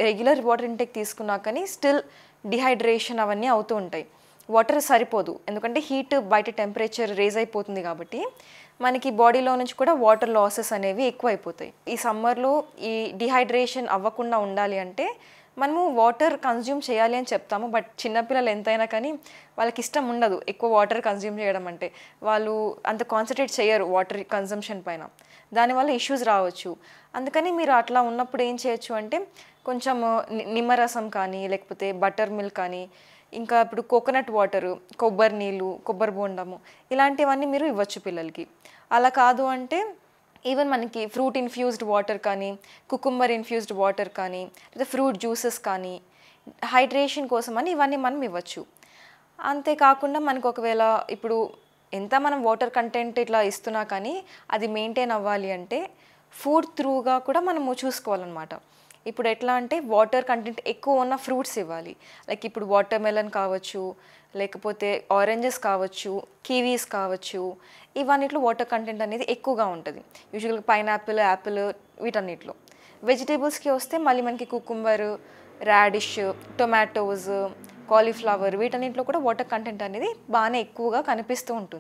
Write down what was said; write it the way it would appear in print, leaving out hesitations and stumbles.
Regular water intake తీసుకున్నా కానీ still dehydration అవన్నీ అవుతూ ఉంటాయి. వాటర్ సరిపోదు, ఎందుకంటే హీట్ బయట టెంపరేచర్ రేజ్ అయిపోతుంది కాబట్టి మనకి బాడీలో నుంచి కూడా వాటర్ లాసెస్ అనేవి ఎక్కువైపోతాయి. ఈ సమ్మర్లో ఈ డిహైడ్రేషన్ అవ్వకుండా ఉండాలి అంటే మనము వాటర్ కన్జ్యూమ్ చేయాలి అని చెప్తాము. బట్ చిన్నపిల్లలు ఎంతైనా కానీ వాళ్ళకి ఇష్టం ఉండదు ఎక్కువ వాటర్ కన్జ్యూమ్ చేయడం అంటే. వాళ్ళు అంత కాన్సన్ట్రేట్ చేయరు వాటర్ కన్జంప్షన్ పైన, దానివల్ల ఇష్యూస్ రావచ్చు. అందుకని మీరు అట్లా ఉన్నప్పుడు ఏం చేయొచ్చు అంటే కొంచెం నిమ్మరసం కానీ లేకపోతే బటర్ మిల్క్ కానీ, ఇంకా ఇప్పుడు కోకోనట్ వాటరు, కొబ్బరి నీళ్ళు, కొబ్బరి బోండము ఇలాంటివన్నీ మీరు ఇవ్వచ్చు పిల్లలకి. అలా కాదు అంటే ఈవెన్ మనకి ఫ్రూట్ ఇన్ఫ్యూజ్డ్ వాటర్ కానీ, కుకుంబర్ ఇన్ఫ్యూజ్డ్ వాటర్ కానీ, లేదా ఫ్రూట్ జ్యూసెస్ కానీ హైడ్రేషన్ కోసం అని ఇవన్నీ మనం ఇవ్వచ్చు. అంతేకాకుండా మనకు ఒకవేళ ఇప్పుడు ఎంత మనం వాటర్ కంటెంట్ ఇట్లా ఇస్తున్నా కానీ అది మెయింటైన్ అవ్వాలి అంటే ఫుడ్ త్రూగా కూడా మనము చూసుకోవాలన్నమాట. ఇప్పుడు ఎట్లా అంటే వాటర్ కంటెంట్ ఎక్కువ ఉన్న ఫ్రూట్స్ ఇవ్వాలి. లైక్ ఇప్పుడు వాటర్ మెలన్ కావచ్చు, లేకపోతే ఆరెంజెస్ కావచ్చు, కివీస్ కావచ్చు, ఇవన్నిట్లో వాటర్ కంటెంట్ అనేది ఎక్కువగా ఉంటుంది. యూజువల్గా పైనాపిల్, యాపిల్ వీటన్నిటిలో. వెజిటేబుల్స్కి వస్తే మళ్ళీ మనకి కుకుంబర్, రాడిష్, టొమాటోస్, కాలీఫ్లవర్ వీటన్నిటిలో కూడా వాటర్ కంటెంట్ అనేది బాగానే ఎక్కువగా కనిపిస్తూ ఉంటుంది.